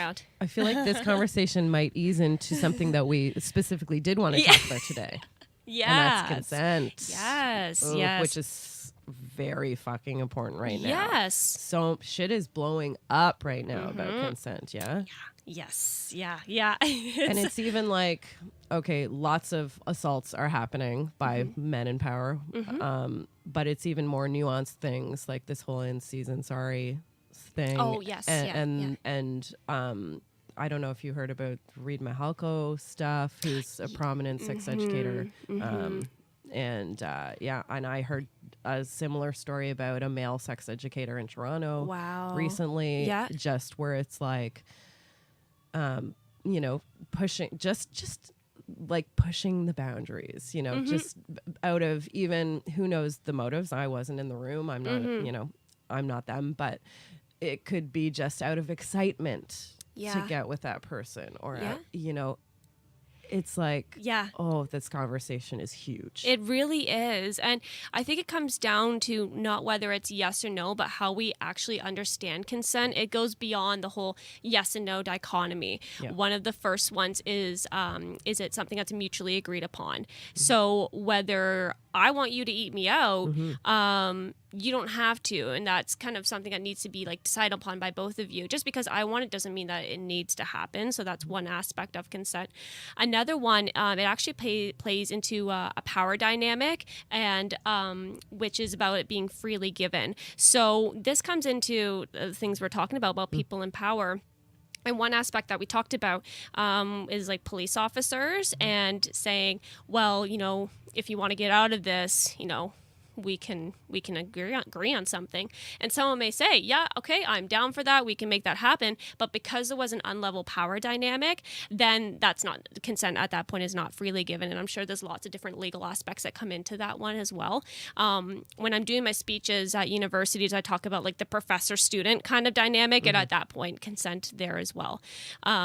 around. I feel like this conversation might ease into something that we specifically did want to talk about today. Yes. And that's consent. Yes. Yes. Which is very fucking important right now. Yes. So shit is blowing up right now about consent, yeah? Yes. Yeah. Yeah. And it's even like, okay, lots of assaults are happening by men in power. But it's even more nuanced things like this whole in season sorry thing. Oh, yes. And I don't know if you heard about Reed Mahalko stuff, who's a prominent sex educator. And I heard a similar story about a male sex educator in Toronto recently. Yeah. Just where it's like, pushing, just like pushing the boundaries, just out of even who knows the motives. I wasn't in the room. I'm not, I'm not them, but it could be just out of excitement to get with that person or, it's like, oh, this conversation is huge. It really is. And I think it comes down to not whether it's yes or no, but how we actually understand consent. It goes beyond the whole yes and no dichotomy. Yeah. One of the first ones is it something that's mutually agreed upon? So whether I want you to eat me out, you don't have to. And that's kind of something that needs to be like decided upon by both of you. Just because I want it doesn't mean that it needs to happen. So that's one aspect of consent. Another one, it actually plays into a power dynamic, and which is about it being freely given. So this comes into the things we're talking about people in power. And one aspect that we talked about is like police officers and saying, well, if you want to get out of this, we can agree on something. And someone may say, yeah, okay, I'm down for that. We can make that happen. But because there was an unlevel power dynamic, then that's not consent at that point is not freely given. And I'm sure there's lots of different legal aspects that come into that one as well. When I'm doing my speeches at universities, I talk about like the professor-student kind of dynamic. And at that point, consent there as well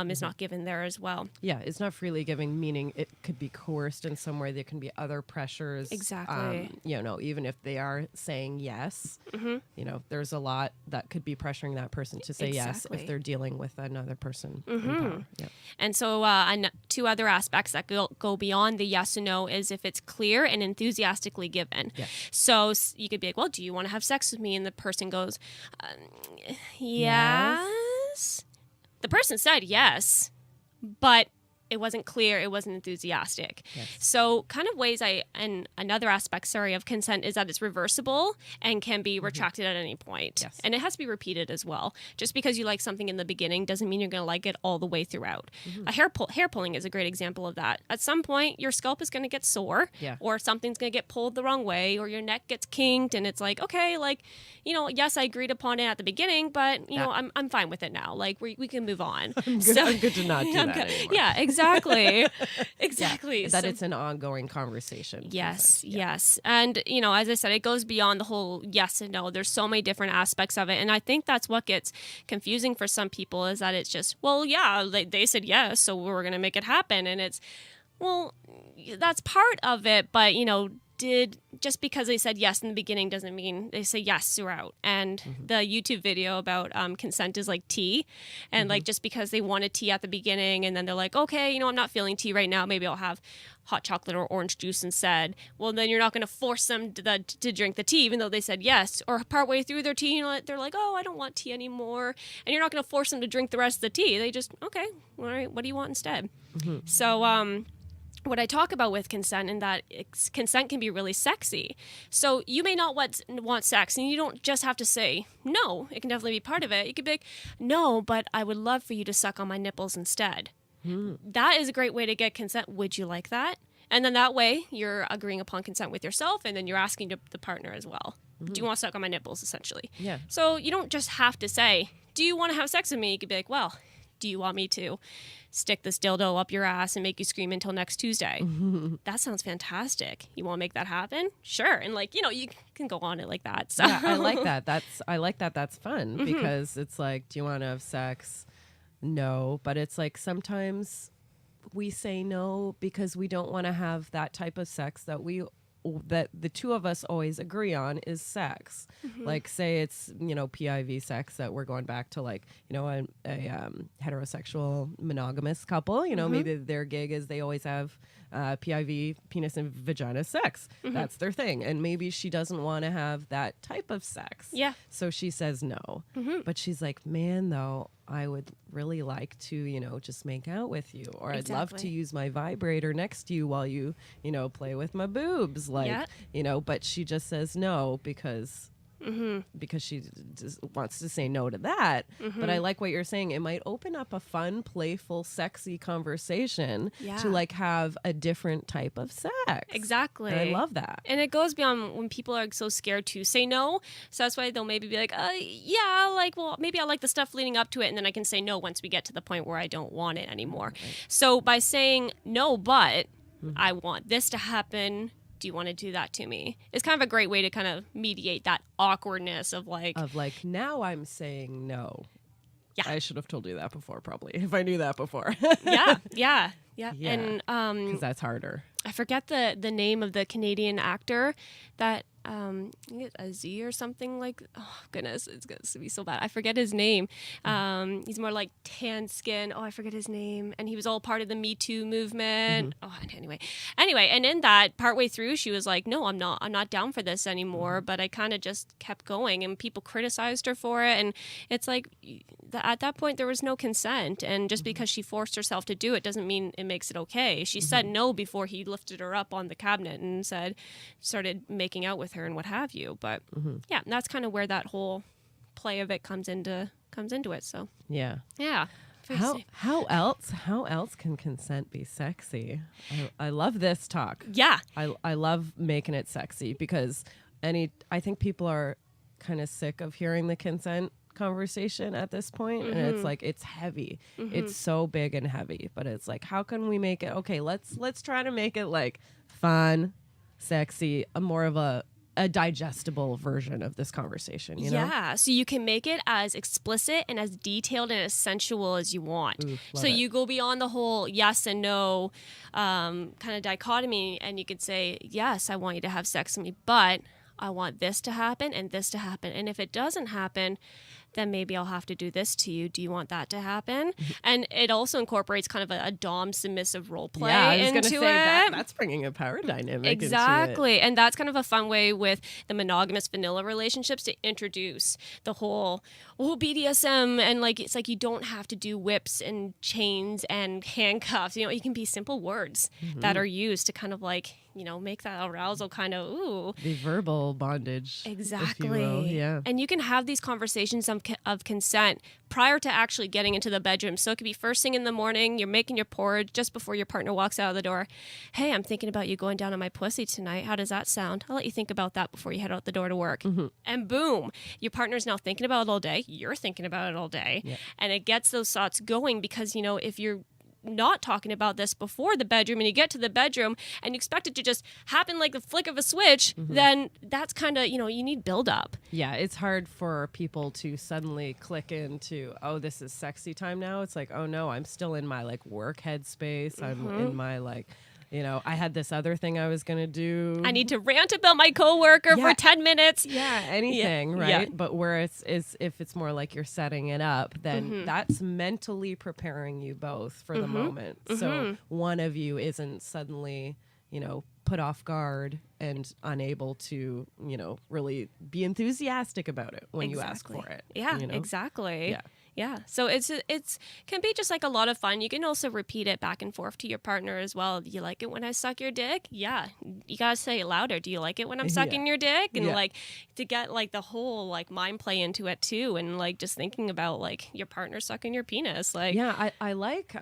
is not given there as well. Yeah, it's not freely given, meaning it could be coerced in some way. There can be other pressures. Exactly. Even if they are saying yes, there's a lot that could be pressuring that person to say yes if they're dealing with another person in power. Yeah. And so two other aspects that go beyond the yes and no is if it's clear and enthusiastically given. Yes. So you could be like, well, do you want to have sex with me? And the person goes, yes. The person said yes, but it wasn't clear, it wasn't enthusiastic. Yes. So kind of ways and another aspect, of consent is that it's reversible and can be retracted at any point. Yes. And it has to be repeated as well. Just because you like something in the beginning doesn't mean you're going to like it all the way throughout. A hair pulling is a great example of that. At some point, your scalp is going to get sore or something's going to get pulled the wrong way or your neck gets kinked and it's like, okay, yes, I agreed upon it at the beginning, but, I'm fine with it now. Like, we can move on. I'm good to not do that anymore. Yeah, exactly. Exactly. Yeah, that it's an ongoing conversation. Yes, yes. And, as I said, it goes beyond the whole yes and no. There's so many different aspects of it. And I think that's what gets confusing for some people is that it's just, well, yeah, they said yes, so we're going to make it happen. And it's, well, that's part of it. But, just because they said yes in the beginning doesn't mean they say yes throughout. And the YouTube video about consent is like tea. And like just because they wanted tea at the beginning and then they're like, okay, I'm not feeling tea right now. Maybe I'll have hot chocolate or orange juice instead. Well, then you're not going to force them to drink the tea, even though they said yes. Or partway through their tea, they're like, oh, I don't want tea anymore. And you're not going to force them to drink the rest of the tea. They just, okay, all right, what do you want instead? So, what I talk about with consent and that consent can be really sexy. So you may not want sex and you don't just have to say no. It can definitely be part of it. You could be like, no, but I would love for you to suck on my nipples instead. That is a great way to get consent. Would you like that? And then that way you're agreeing upon consent with yourself and then you're asking the partner as well. Do you want to suck on my nipples, essentially? Yeah. So you don't just have to say, do you want to have sex with me? You could be like, well, do you want me to stick this dildo up your ass and make you scream until next Tuesday? That sounds fantastic. You want to make that happen? Sure. And you can go on it like that. So. Yeah, I like that. That's fun because it's like, do you want to have sex? No. But it's like sometimes we say no because we don't want to have that type of sex that we that the two of us always agree on is sex. Like, say it's, PIV sex, that we're going back to, like, a heterosexual monogamous couple, maybe their gig is they always have PIV, penis and vagina sex. That's their thing. And maybe she doesn't want to have that type of sex. Yeah. So she says no. But she's like, man, though, I would really like to, just make out with you. Or I'd love to use my vibrator next to you while you, play with my boobs. Like, but she just says no because she just wants to say no to that. But I like what you're saying. It might open up a fun, playful, sexy conversation to like have a different type of sex. Exactly. And I love that. And it goes beyond when people are so scared to say no. So that's why they'll maybe be like, yeah, like, well, maybe I like the stuff leading up to it. And then I can say no once we get to the point where I don't want it anymore. Right. So by saying no, but I want this to happen, do you want to do that to me? It's kind of a great way to kind of mediate that awkwardness of like now I'm saying no. Yeah. I should have told you that before, probably, if I knew that before. Yeah. And because that's harder. I forget the name of the Canadian actor that Z or something like. Oh goodness, it's going to be so bad. I forget his name. He's more like tan skin. Oh, I forget his name. And he was all part of the Me Too movement. Oh, anyway, and in that partway through, she was like, "No, I'm not down for this anymore." But I kind of just kept going, and people criticized her for it. And it's like at that point there was no consent, and just because she forced herself to do it doesn't mean it makes it okay. She said no before he lifted her up on the cabinet and started making out with her and what have you. But yeah, and that's kind of where that whole play of it comes into it. So yeah. How else can consent be sexy? I love this talk. Yeah. I love making it sexy because I think people are kind of sick of hearing the consent conversation at this point, and it's like it's heavy. It's so big and heavy, but it's like, how can we make it okay? Let's try to make it like fun, sexy, more of a digestible version of this conversation, you know? Yeah, so you can make it as explicit and as detailed and as sensual as you want. So you go beyond the whole yes and no kind of dichotomy, and you could say, yes, I want you to have sex with me, but I want this to happen and this to happen. And if it doesn't happen, then maybe I'll have to do this to you. Do you want that to happen? And it also incorporates kind of a dom submissive role play into it. That's bringing a power dynamic exactly. into it. And that's kind of a fun way with the monogamous vanilla relationships to introduce the whole BDSM. And like, it's like you don't have to do whips and chains and handcuffs. You know, it can be simple words that are used to kind of like, you know, make that arousal kind of, the verbal bondage. Exactly. If you will. Yeah. And you can have these conversations of consent prior to actually getting into the bedroom. So it could be first thing in the morning, you're making your porridge just before your partner walks out of the door. Hey, I'm thinking about you going down on my pussy tonight. How does that sound? I'll let you think about that before you head out the door to work. And boom, your partner's now thinking about it all day. You're thinking about it all day. Yeah. And it gets those thoughts going because, you know, if you're not talking about this before the bedroom and you get to the bedroom and you expect it to just happen like the flick of a switch, then that's kind of, you know, you need build up. Yeah, it's hard for people to suddenly click into, oh, this is sexy time now. It's like, oh no, I'm still in my like work headspace. I'm in my like, you know, I had this other thing I was going to do. I need to rant about my coworker for 10 minutes. Yeah, anything, right? Yeah. But where if it's more like you're setting it up, then that's mentally preparing you both for the moment. So one of you isn't suddenly, you know, put off guard and unable to, you know, really be enthusiastic about it when you ask for it. Yeah, you know? Exactly. Yeah. So it's can be just like a lot of fun. You can also repeat it back and forth to your partner as well. Do you like it when I suck your dick? Yeah. You gotta say it louder. Do you like it when I'm sucking your dick? And like to get like the whole like mind play into it too, and like just thinking about like your partner sucking your penis. Like I like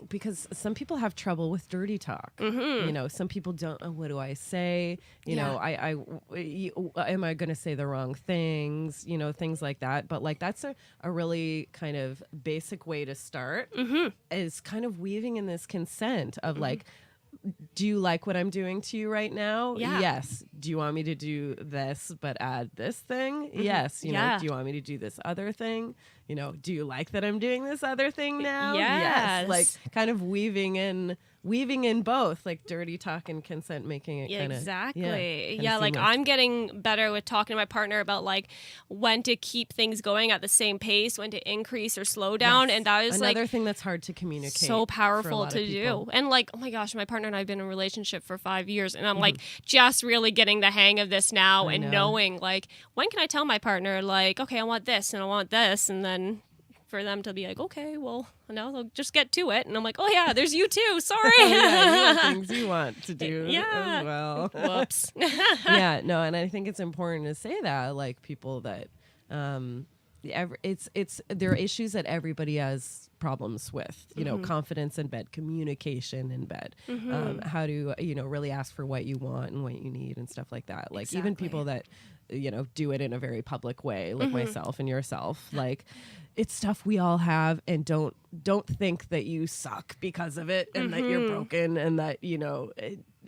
because some people have trouble with dirty talk. You know, some people don't know, what do I say? You know, am I going to say the wrong things? You know, things like that. But like, that's a really kind of basic way to start is kind of weaving in this consent of like, do you like what I'm doing to you right now? Yeah. Yes. Do you want me to do this, but add this thing? Yes. You know, do you want me to do this other thing? You know, do you like that I'm doing this other thing now? Yes. Like kind of weaving in weaving in both, like dirty talk and consent, making it kind of exactly. Yeah, Like I'm getting better with talking to my partner about like when to keep things going at the same pace, when to increase or slow down, and that is another like thing that's hard to communicate. So powerful to do. And like, oh my gosh, my partner and I have been in a relationship for 5 years, and I'm like just really getting the hang of this now and knowing like when can I tell my partner like, okay, I want this and I want this, and then for them to be like, okay, well, now they'll just get to it. And I'm like, oh yeah, there's you too. Sorry. You have things you want to do as well. Whoops. And I think it's important to say that, like, people that there are issues that everybody has problems with, you know, confidence in bed, communication in bed, how to, really ask for what you want and what you need and stuff like that. Like even people that, do it in a very public way, like myself and yourself, like it's stuff we all have, and don't think that you suck because of it and that you're broken and that,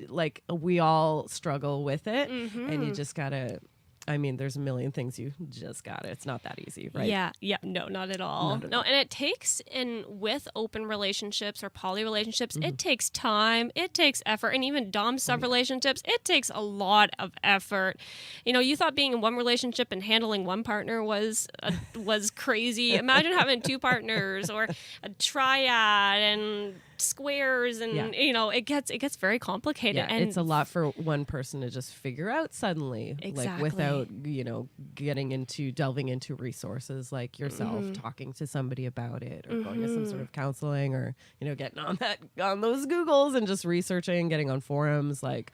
like we all struggle with it and you just gotta, there's a million things you just got it. It's not that easy, right? Yeah. No, not at all. And it takes, with open relationships or poly relationships, it takes time, it takes effort, and even dom sub relationships, it takes a lot of effort. You thought being in one relationship and handling one partner was crazy. Imagine having two partners or a triad and squares, and it gets very complicated. Yeah, and it's a lot for one person to just figure out suddenly, like without delving into resources like yourself, talking to somebody about it, or going to some sort of counseling, or getting on those Googles and just researching, getting on forums. Like,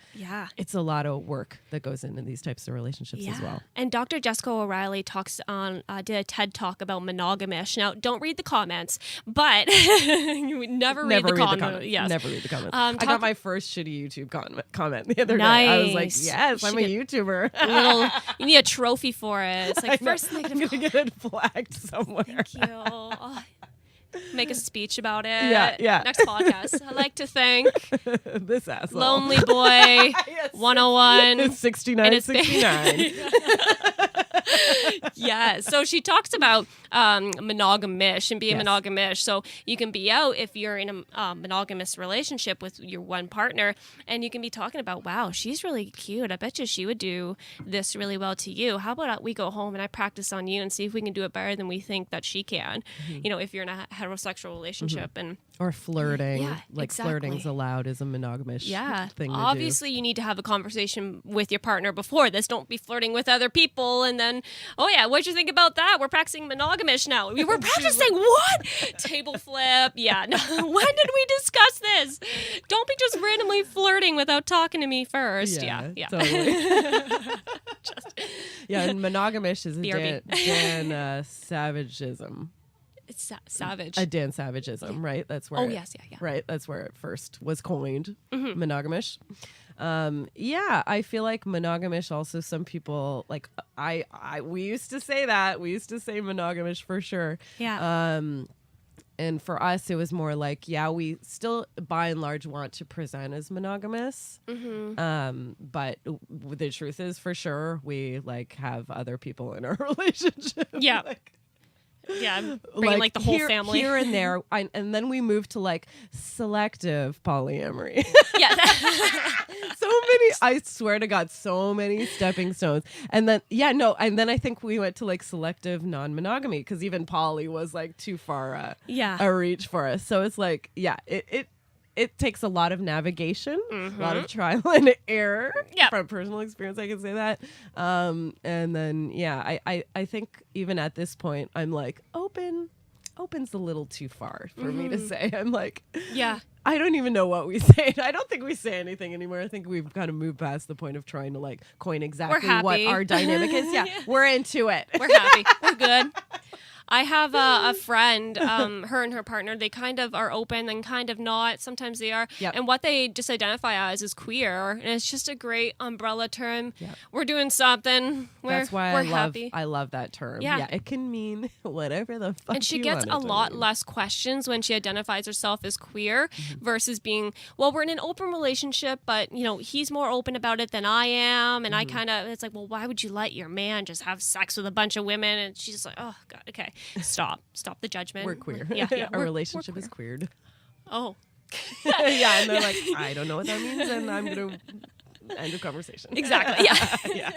it's a lot of work that goes into these types of relationships as well. And Dr. Jessica O'Reilly did a TED talk about monogamish. Now, don't read the comments, but you would never read the comments. Yes. Never read the comments. I got my first shitty YouTube comment the other day. I was like, yes, I'm a YouTuber. You need a trophy for it. It's like, first I'm going to get it flagged somewhere. Thank you. Oh, make a speech about it. Yeah. Next podcast. I'd like to thank this asshole. Lonely Boy 101. It's 6969. Yeah. So she talks about monogamish and being monogamish. So you can be out if you're in a monogamous relationship with your one partner, and you can be talking about, wow, she's really cute. I bet you she would do this really well to you. How about we go home and I practice on you and see if we can do it better than we think that she can. If you're in a heterosexual relationship or flirting, exactly. Flirting's allowed as a monogamish thing to obviously do. You need to have a conversation with your partner before this. Don't be flirting with other people and then, oh yeah, what'd you think about that? We're practicing monogamish now. We were practicing what? Table flip. Yeah. No. When did we discuss this? Don't be just randomly flirting without talking to me first. Yeah. Totally. And monogamish is a Dan Savageism. It's savage. A Dan Savageism, right? That's where. Oh yes, yeah. Right, that's where it first was coined. Monogamish. I feel like monogamish. Also, some people like we used to say that. We used to say monogamish for sure. Yeah. And for us, it was more like, we still by and large want to present as monogamous. But the truth is, for sure, we like have other people in our relationship. Yeah. Bringing like the whole family here and there, and then we moved to like selective polyamory. Yeah, so many. I swear to God, so many stepping stones. And then and then I think we went to like selective non-monogamy because even poly was like too far a reach for us. So it's like it takes a lot of navigation, a lot of trial and error. From personal experience, I can say that. And then, I think even at this point, I'm like, open's a little too far for me to say. I'm like, I don't even know what we say. I don't think we say anything anymore. I think we've kind of moved past the point of trying to like coin exactly what our dynamic is. We're into it. We're happy. We're good. I have a friend, her and her partner, they kind of are open and kind of not. Sometimes they are. And what they just identify as is queer. And it's just a great umbrella term. We're doing something. That's why we're happy. I love that term. Yeah, it can mean whatever the fuck. And she gets a lot less questions when she identifies herself as queer versus being, well, we're in an open relationship, but, he's more open about it than I am. And I kind of, it's like, well, why would you let your man just have sex with a bunch of women? And she's like, oh, God, okay. Stop the judgment. We're queer. Yeah, Our relationship is queered. Oh, Yeah, and they're like, I don't know what that means, and I'm gonna end the conversation. Exactly. Yeah. Yeah.